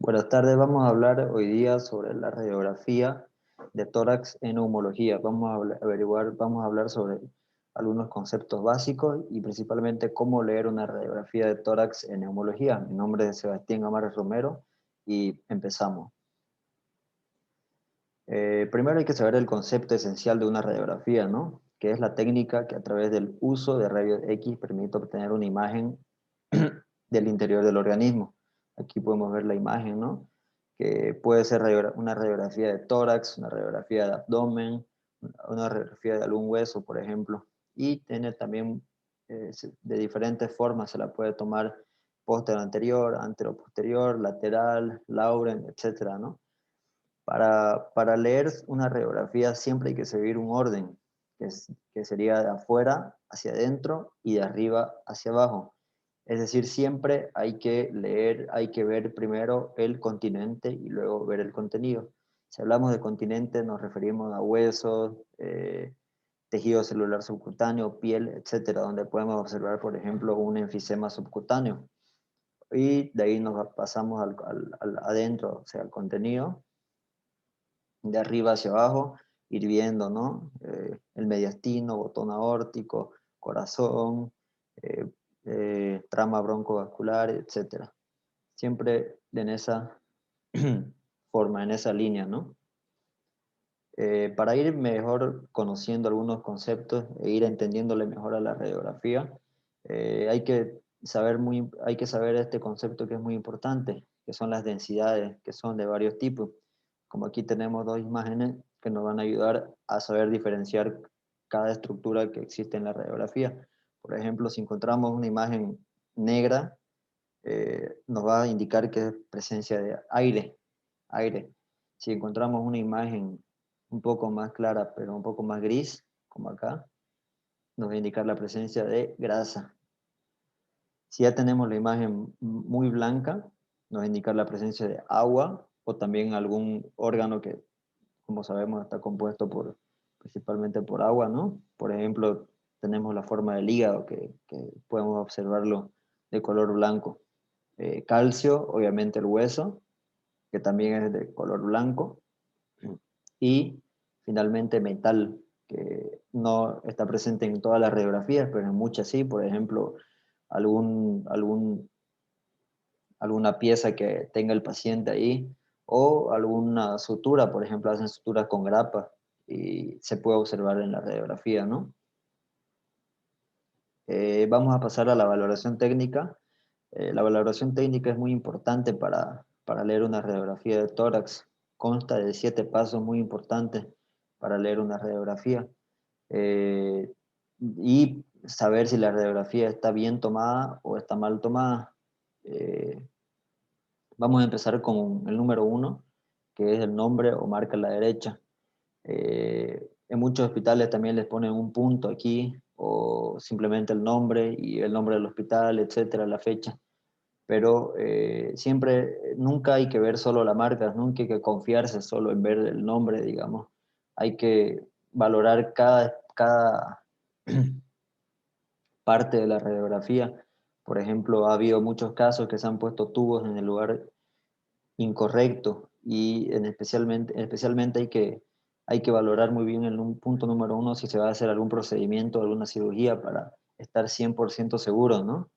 Buenas tardes, vamos a hablar hoy día sobre la radiografía de tórax en neumología. Vamos a hablar sobre algunos conceptos básicos y principalmente cómo leer una radiografía de tórax en neumología. Mi nombre es Sebastián Amares Romero y empezamos. Primero hay que saber el concepto esencial de una radiografía, ¿no? Que es la técnica que a través del uso de rayos X permite obtener una imagen del interior del organismo. Aquí podemos ver la imagen, ¿no? Que puede ser una radiografía de tórax, una radiografía de abdomen, una radiografía de algún hueso, por ejemplo. Y tiene también, de diferentes formas, se la puede tomar posterior anterior, anteroposterior, lateral, Lauren, etcétera, ¿no? Para leer una radiografía siempre hay que seguir un orden, que sería de afuera hacia adentro y de arriba hacia abajo. Es decir, siempre hay que leer, hay que ver primero el continente y luego ver el contenido. Si hablamos de continente nos referimos a huesos, tejido celular subcutáneo, piel, etcétera, donde podemos observar, por ejemplo, un enfisema subcutáneo. Y de ahí nos pasamos al adentro, o sea, al contenido, de arriba hacia abajo, ir viendo, ¿no? El mediastino, botón aórtico, corazón, eh, trama broncovascular, etcétera. Siempre en esa forma, en esa línea, ¿no? Para ir mejor conociendo algunos conceptos e ir entendiéndole mejor a la radiografía, hay que saber este concepto que es muy importante, que son las densidades, que son de varios tipos. Como aquí tenemos dos imágenes que nos van a ayudar a saber diferenciar cada estructura que existe en la radiografía. Por ejemplo, si encontramos una imagen negra, nos va a indicar que es presencia de aire. Si encontramos una imagen un poco más clara, pero un poco más gris, como acá, nos va a indicar la presencia de grasa. Si ya tenemos la imagen muy blanca, nos va a indicar la presencia de agua o también algún órgano que, como sabemos, está compuesto principalmente por agua, ¿no? Por ejemplo, tenemos la forma del hígado, que podemos observarlo de color blanco. Calcio, obviamente el hueso, que también es de color blanco. Y finalmente metal, que no está presente en todas las radiografías, pero en muchas sí. Por ejemplo, algún, algún, alguna pieza que tenga el paciente ahí, o alguna sutura, por ejemplo, hacen suturas con grapa y se puede observar en la radiografía, ¿no? Vamos a pasar a la valoración técnica. La valoración técnica es muy importante para leer una radiografía de tórax. Consta de 7 pasos muy importantes para leer una radiografía. Eh, y saber si la radiografía está bien tomada o está mal tomada. Eh, Vamos a empezar con el número 1, que es el nombre o marca a la derecha. En muchos hospitales también les ponen un punto aquí, o simplemente el nombre y el nombre del hospital, etcétera, la fecha. Pero nunca hay que ver solo la marca, nunca hay que confiarse solo en ver el nombre, digamos. Hay que valorar cada parte de la radiografía. Por ejemplo, ha habido muchos casos que se han puesto tubos en el lugar incorrecto y especialmente hay que valorar muy bien en un punto número 1 si se va a hacer algún procedimiento, alguna cirugía para estar 100% seguro, ¿no?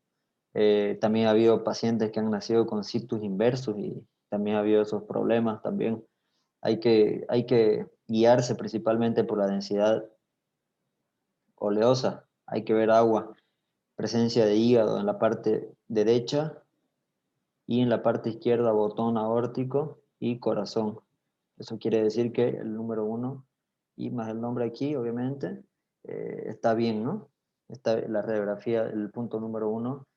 También ha habido pacientes que han nacido con situs inversos y también ha habido esos problemas también. Hay que guiarse principalmente por la densidad oleosa. Hay que ver agua, presencia de hígado en la parte derecha y en la parte izquierda botón aórtico y corazón. Eso quiere decir que el número 1 y más el nombre aquí, obviamente, está bien, ¿no? La radiografía, el punto número 1,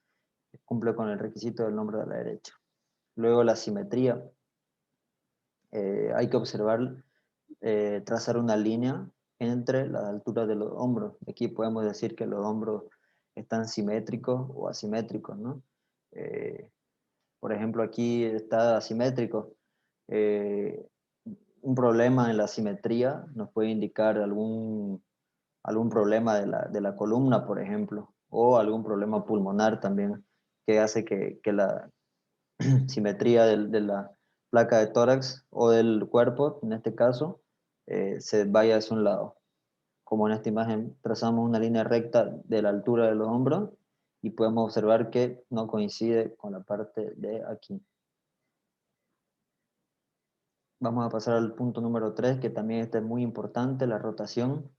cumple con el requisito del nombre de la derecha. Luego la simetría. Hay que observar, trazar una línea entre las alturas de los hombros. Aquí podemos decir que los hombros están simétricos o asimétricos, ¿no? Eh, por ejemplo, aquí está asimétrico. Eh, un problema en la simetría nos puede indicar algún problema de la columna, por ejemplo, o algún problema pulmonar también, que hace que la simetría placa de tórax o del cuerpo, en este caso, se vaya hacia un lado. Como en esta imagen trazamos una línea recta de la altura de los hombros y podemos observar que no coincide con la parte de aquí. Vamos a pasar al punto número 3, que también este es muy importante, la rotación.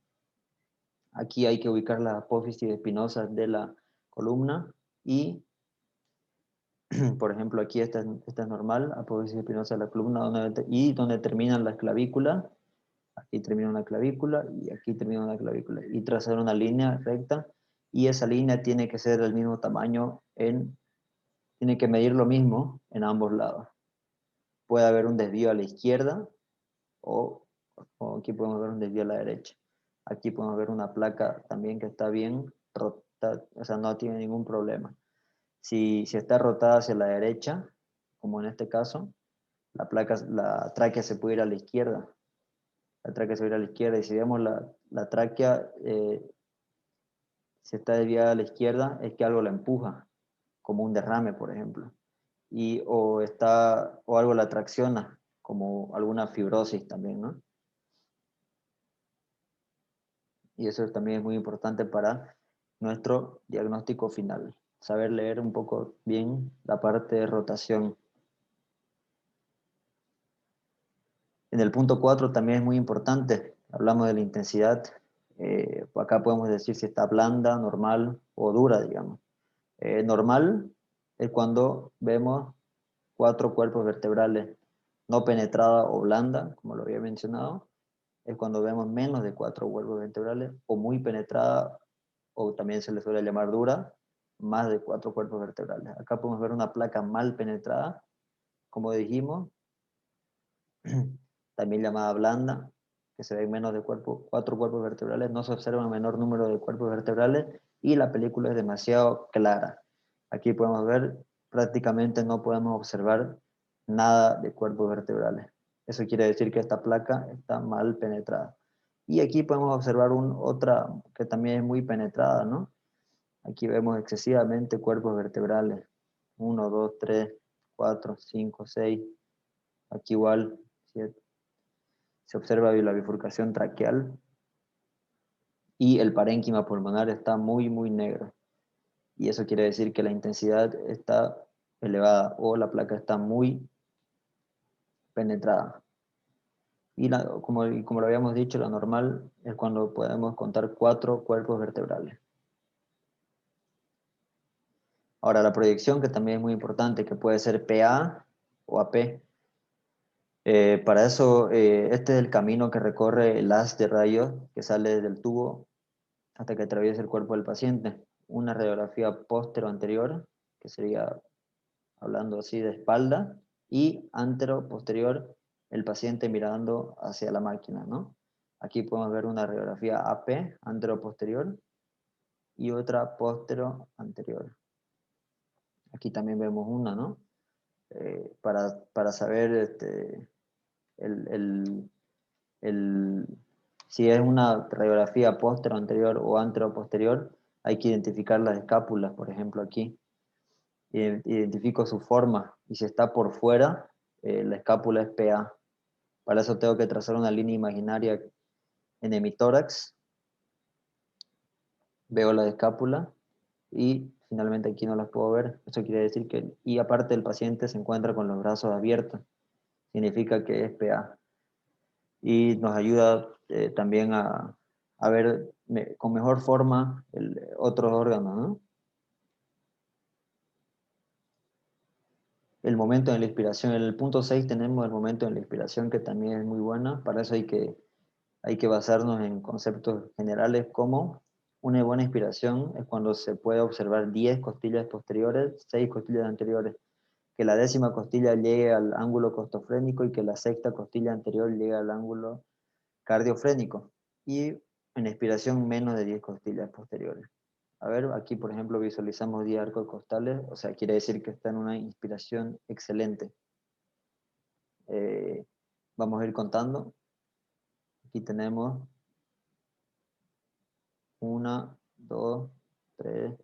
Aquí hay que ubicar las apófisis espinosas de la columna y, por ejemplo, aquí esta es normal, apófisis espinosa de la columna y donde terminan las clavículas. Aquí termina una clavícula y aquí termina una clavícula. Y trazar una línea recta y esa línea tiene que ser del mismo tamaño, tiene que medir lo mismo en ambos lados. Puede haber un desvío a la izquierda o, o aquí podemos ver un desvío a la derecha. Aquí podemos ver una placa también que está bien rotada, o sea, no tiene ningún problema. Si está rotada hacia la derecha, como en este caso, la tráquea se puede ir a la izquierda. La tráquea se va a ir a la izquierda y si vemos la tráquea, si está desviada a la izquierda, es que algo la empuja, como un derrame, por ejemplo. O algo la tracciona, como alguna fibrosis también, ¿no? Y eso también es muy importante para nuestro diagnóstico final. Saber leer un poco bien la parte de rotación. En el punto 4 también es muy importante. Hablamos de la intensidad. Acá podemos decir si está blanda, normal o dura, digamos. Normal es cuando vemos 4 cuerpos vertebrales no penetrada o blanda, como lo había mencionado. Es cuando vemos menos de 4 cuerpos vertebrales o muy penetrada, o también se le suele llamar dura, más de 4 cuerpos vertebrales. Acá podemos ver una placa mal penetrada, como dijimos, también llamada blanda, que se ven menos de 4 cuerpos vertebrales, no se observa un menor número de cuerpos vertebrales y la película es demasiado clara. Aquí podemos ver, prácticamente no podemos observar nada de cuerpos vertebrales. Eso quiere decir que esta placa está mal penetrada. Y aquí podemos observar otra que también es muy penetrada, ¿no? Aquí vemos excesivamente cuerpos vertebrales. 1, 2, 3, 4, 5, 6. Aquí igual, 7. Se observa la bifurcación traqueal y el parénquima pulmonar está muy, muy negro. Y eso quiere decir que la intensidad está elevada o la placa está muy penetrada. Como lo habíamos dicho, la normal es cuando podemos contar 4 cuerpos vertebrales. Ahora, la proyección, que también es muy importante, que puede ser PA o AP. Para eso, este es el camino que recorre el haz de rayos que sale del tubo hasta que atraviesa el cuerpo del paciente. Una radiografía póstero anterior, que sería hablando así de espalda, y antero posterior, el paciente mirando hacia la máquina, ¿no? Aquí podemos ver una radiografía AP, antero posterior, y otra póstero anterior. Aquí también vemos una, ¿no? Para saber el, el, el, si es una radiografía póstero anterior o antero posterior, hay que identificar las escápulas, por ejemplo, aquí. Identifico su forma y si está por fuera, la escápula es PA. Para eso tengo que trazar una línea imaginaria en hemitórax, veo la escápula y finalmente aquí no las puedo ver. Eso quiere decir que, y aparte el paciente se encuentra con los brazos abiertos, significa que es PA. Y nos ayuda también a ver con mejor forma otros órganos, ¿no? El momento de la inspiración. En el punto 6 tenemos el momento de la inspiración que también es muy buena. Para eso hay que basarnos en conceptos generales como una buena inspiración es cuando se puede observar 10 costillas posteriores, 6 costillas anteriores, que la décima costilla llegue al ángulo costofrénico y que la sexta costilla anterior llegue al ángulo cardiofrénico. Y en expiración menos de 10 costillas posteriores. A ver, aquí por ejemplo visualizamos 10 arcos costales, o sea, quiere decir que está en una inspiración excelente. Vamos a ir contando. Aquí tenemos 1, 2, 3,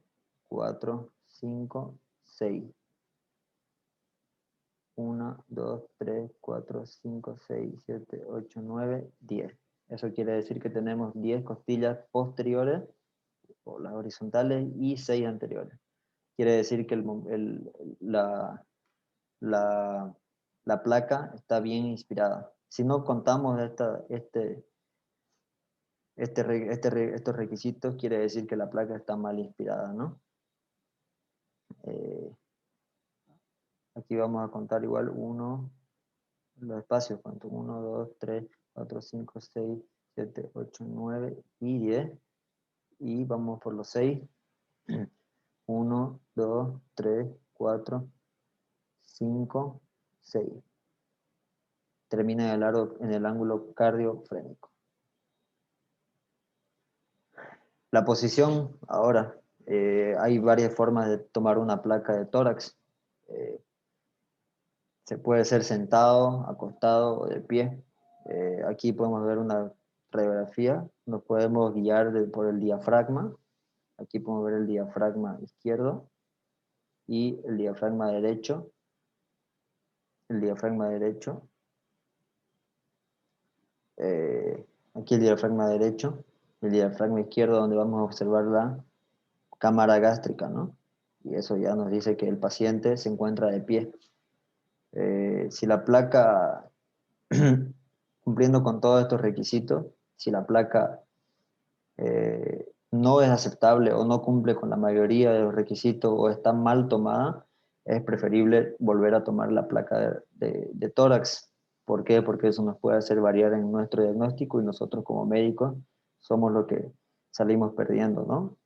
4, 5, 6. 1, 2, 3, 4, 5, 6, 7, 8, 9, 10. Eso quiere decir que tenemos 10 costillas posteriores, o las horizontales, y 6 anteriores. Quiere decir que la, la placa está bien inspirada. Si no contamos estos requisitos, quiere decir que la placa está mal inspirada, ¿no? Aquí vamos a contar igual los espacios, ¿cuánto? 1, 2, 3, 4, 5, 6, 7, 8, 9 y 10. Y vamos por los 6. 1, 2, 3, 4, 5, 6. Termina en el ángulo cardiofrénico. La posición, ahora, hay varias formas de tomar una placa de tórax. Se puede ser sentado, acostado o de pie. Aquí podemos ver una radiografía. Nos podemos guiar por el diafragma. Aquí podemos ver el diafragma izquierdo y el diafragma derecho. El diafragma derecho. Aquí el diafragma derecho. El diafragma izquierdo, donde vamos a observar la cámara gástrica, ¿no? Y eso ya nos dice que el paciente se encuentra de pie. Si la placa, cumpliendo con todos estos requisitos, si la placa no es aceptable o no cumple con la mayoría de los requisitos o está mal tomada, es preferible volver a tomar la placa de tórax. ¿Por qué? Porque eso nos puede hacer variar en nuestro diagnóstico y nosotros como médicos somos los que salimos perdiendo, ¿no?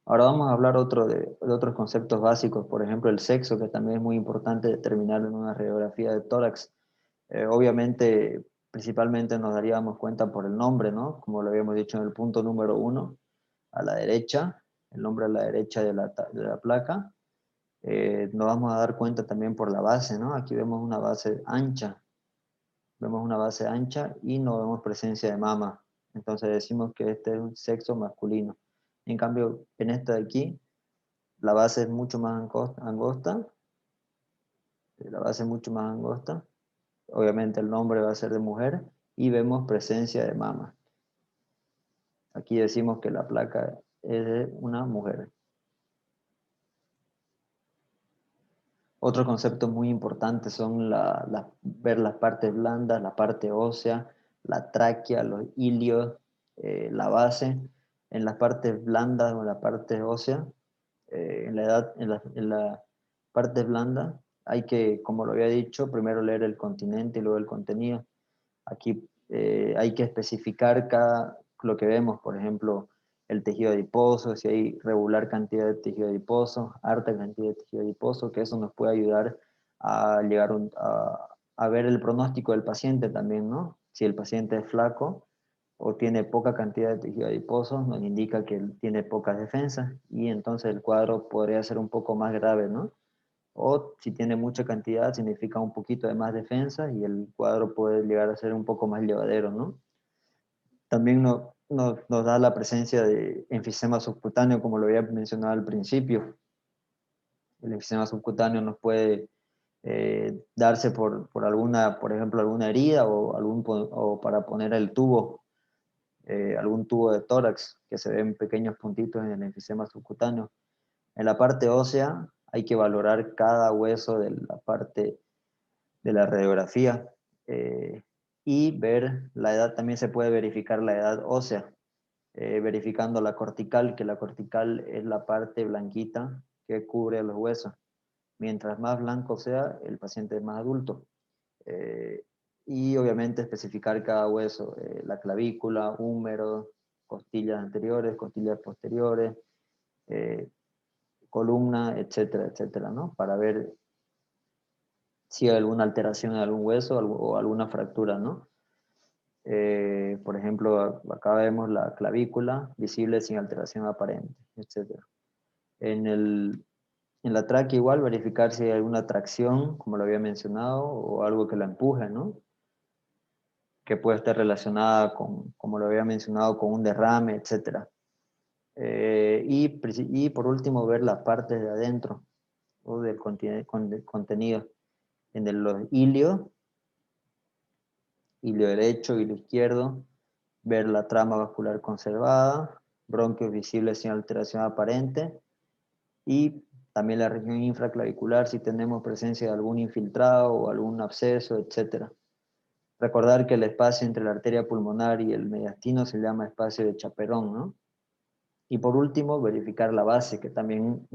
Ahora vamos a hablar de otros conceptos básicos, por ejemplo el sexo, que también es muy importante determinar en una radiografía de tórax. Obviamente, principalmente nos daríamos cuenta por el nombre, ¿no? Como lo habíamos dicho en el punto número 1, a la derecha, el nombre a la derecha de la placa. Nos vamos a dar cuenta también por la base, ¿no? Aquí vemos una base ancha y no vemos presencia de mama. Entonces decimos que este es un sexo masculino. En cambio, en esta de aquí, la base es mucho más angosta. La base es mucho más angosta. Obviamente el nombre va a ser de mujer y vemos presencia de mama. Aquí decimos que la placa es de una mujer. Otro concepto muy importante son ver las partes blandas, la parte ósea, la tráquea, los ilios, la base. En las partes blandas o en la parte ósea, en la parte blanda, hay que, como lo había dicho, primero leer el continente y luego el contenido. Aquí hay que especificar lo que vemos, por ejemplo, el tejido adiposo, si hay regular cantidad de tejido adiposo, harta cantidad de tejido adiposo, que eso nos puede ayudar a llegar a ver el pronóstico del paciente también, ¿no? Si el paciente es flaco o tiene poca cantidad de tejido adiposo, nos indica que él tiene pocas defensas y entonces el cuadro podría ser un poco más grave, ¿no? O si tiene mucha cantidad, significa un poquito de más defensa y el cuadro puede llegar a ser un poco más llevadero, ¿no? También nos da la presencia de enfisema subcutáneo, como lo había mencionado al principio. El enfisema subcutáneo nos puede darse por alguna, por ejemplo, alguna herida o para poner el tubo, algún tubo de tórax, que se ven pequeños puntitos en el enfisema subcutáneo. En la parte ósea hay que valorar cada hueso de la parte de la radiografía y ver la edad. También se puede verificar la edad ósea, verificando la cortical, que la cortical es la parte blanquita que cubre los huesos. Mientras más blanco sea, el paciente es más adulto. Y obviamente especificar cada hueso, la clavícula, húmero, costillas anteriores, costillas posteriores, columna, etcétera, etcétera, ¿no? Para ver si hay alguna alteración en algún hueso o alguna fractura, ¿no? Por ejemplo, acá vemos la clavícula visible sin alteración aparente, etc. En la tráquea igual verificar si hay alguna tracción, como lo había mencionado, o algo que la empuje, ¿no? Que puede estar relacionada con, como lo había mencionado, con un derrame, etc. Y por último ver las partes de adentro. o del contenido. En los ilio derecho, ilio izquierdo, ver la trama vascular conservada, bronquios visibles sin alteración aparente, y también la región infraclavicular si tenemos presencia de algún infiltrado o algún absceso, etc. Recordar que el espacio entre la arteria pulmonar y el mediastino se llama espacio de Chaperón, ¿no? Y por último, verificar la base, que también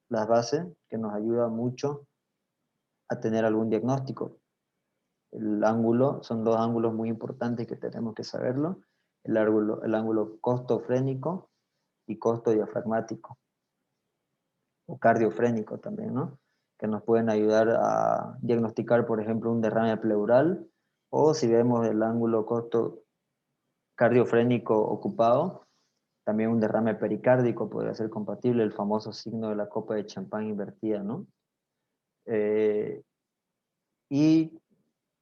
las bases que nos ayuda mucho a tener algún diagnóstico. El ángulo, son dos ángulos muy importantes que tenemos que saberlo, el ángulo costofrénico y costo diafragmático, o cardiofrénico también, ¿no? Que nos pueden ayudar a diagnosticar, por ejemplo, un derrame pleural, o si vemos el ángulo costo cardiofrénico ocupado, también un derrame pericárdico podría ser compatible, el famoso signo de la copa de champán invertida, ¿no? Eh, y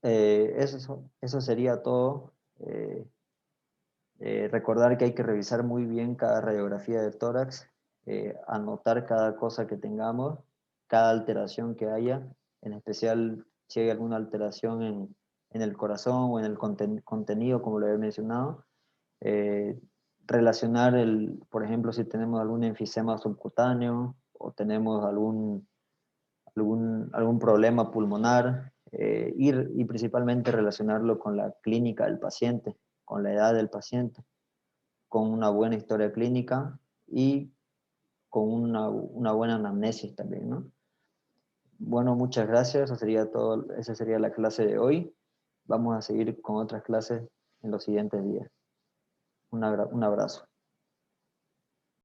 eso sería todo. Recordar que hay que revisar muy bien cada radiografía de tórax, anotar cada cosa que tengamos, cada alteración que haya, en especial si hay alguna alteración en el corazón o en el contenido, como lo he mencionado. Eh, Relacionar, por ejemplo, si tenemos algún enfisema subcutáneo o tenemos algún problema pulmonar, y principalmente relacionarlo con la clínica del paciente, con la edad del paciente, con una buena historia clínica y con una buena anamnesis también, ¿no? Bueno, muchas gracias, eso sería todo, esa sería la clase de hoy. Vamos a seguir con otras clases en los siguientes días. Un abrazo.